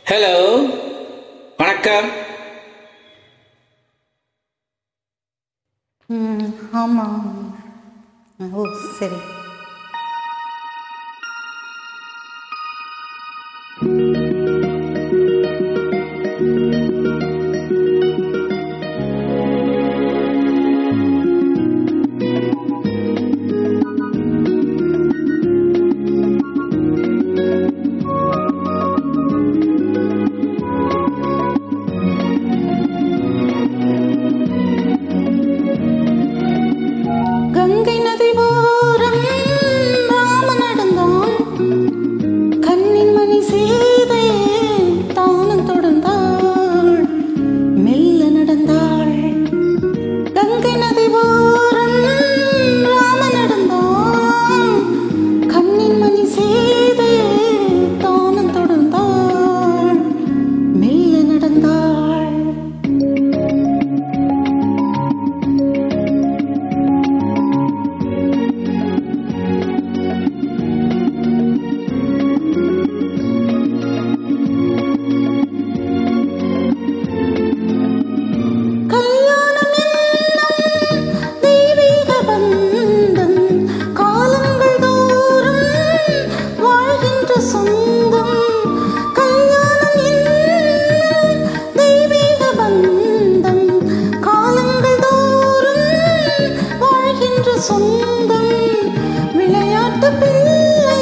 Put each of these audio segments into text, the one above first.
Hello, வணக்கம். ஆமாம். ஓ சரி. கங்கை நதி ஓரம் ராமன் நடந்தான், கண்ணின் மணி சீதை தானும் தொடர்ந்தாள், மெல்ல நடந்தாள். கங்கை நதி ஓரம் ராமன் நடந்தான், கண்ணின் மணி சீதை தானும் தொடர்ந்தாள், மெல்ல நடந்தாள். சொந்தம் விளையாட்டு பிள்ளை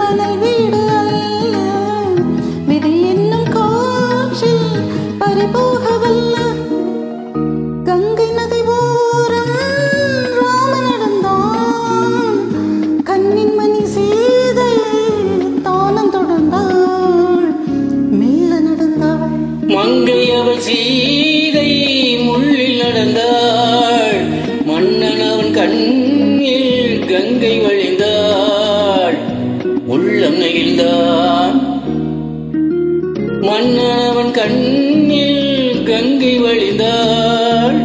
மணல் வீடு அல்ல, விதி என்னும் காற்றில் பறிபோகவல்ல. கங்கை நதி ஓரம் ராமன் நடந்தான், கண்ணின் மணி சீதை தானம் தொடர்ந்தாள், மெல்ல நடந்தாள். மங்கை அவள் சீதை முள்ளில் நடந்தாள், மன்னன் அவன் கண்ணில் கங்கை வழிந்தாள், உள்ளம் நெகிழ்ந்தான். மன்னன் அவன் கண்ணில் கங்கை வழிந்தாள்.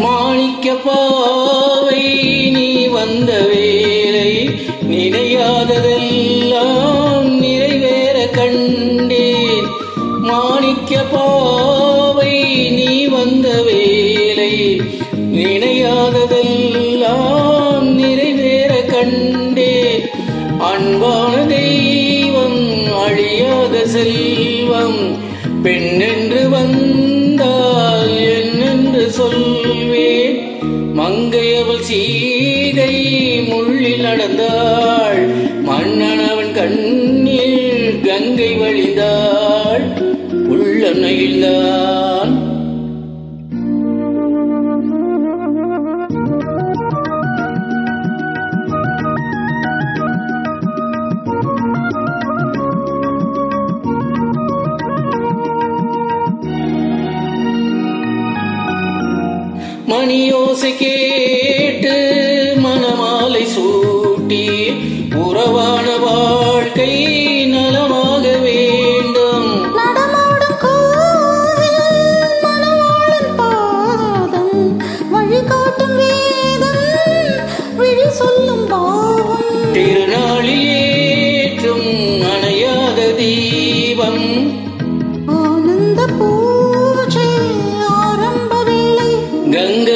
மாணிக்க பாவை நீ வந்த வேளை, நினையாததெல்லாம் நிறைவேற கண்டேன். மாணிக்க பாவை நீ வந்த வேளை, நினையாததெல்லாம் நிறைவேற கண்டேன். அன்பான தெய்வம் அழியாத செல்வம், பெண்ணென்று வந்தால் என்னென்று சொல்வேன். மங்கை அவள் சீதை முள்ளில் நடந்தாள், மன்னன் அவன் கண்ணில் கங்கை வழிந்தாள், உள்ளம் நெகிழ்ந்தான். மணியோசை கேட்டு மணமாலை சூட்டி, உறவான வாழ்க்கை நலமாக வேண்டும். நடமாடும் கோவில் மணவாளன் பாதம், வழிகாட்டும் வேதம் விழி சொல்லும் பாவம். திருநாளில் ஏற்றும் அணையாத தீபம், ஆனந்த பூஜை ஆரம்ப வேளை. கங்கை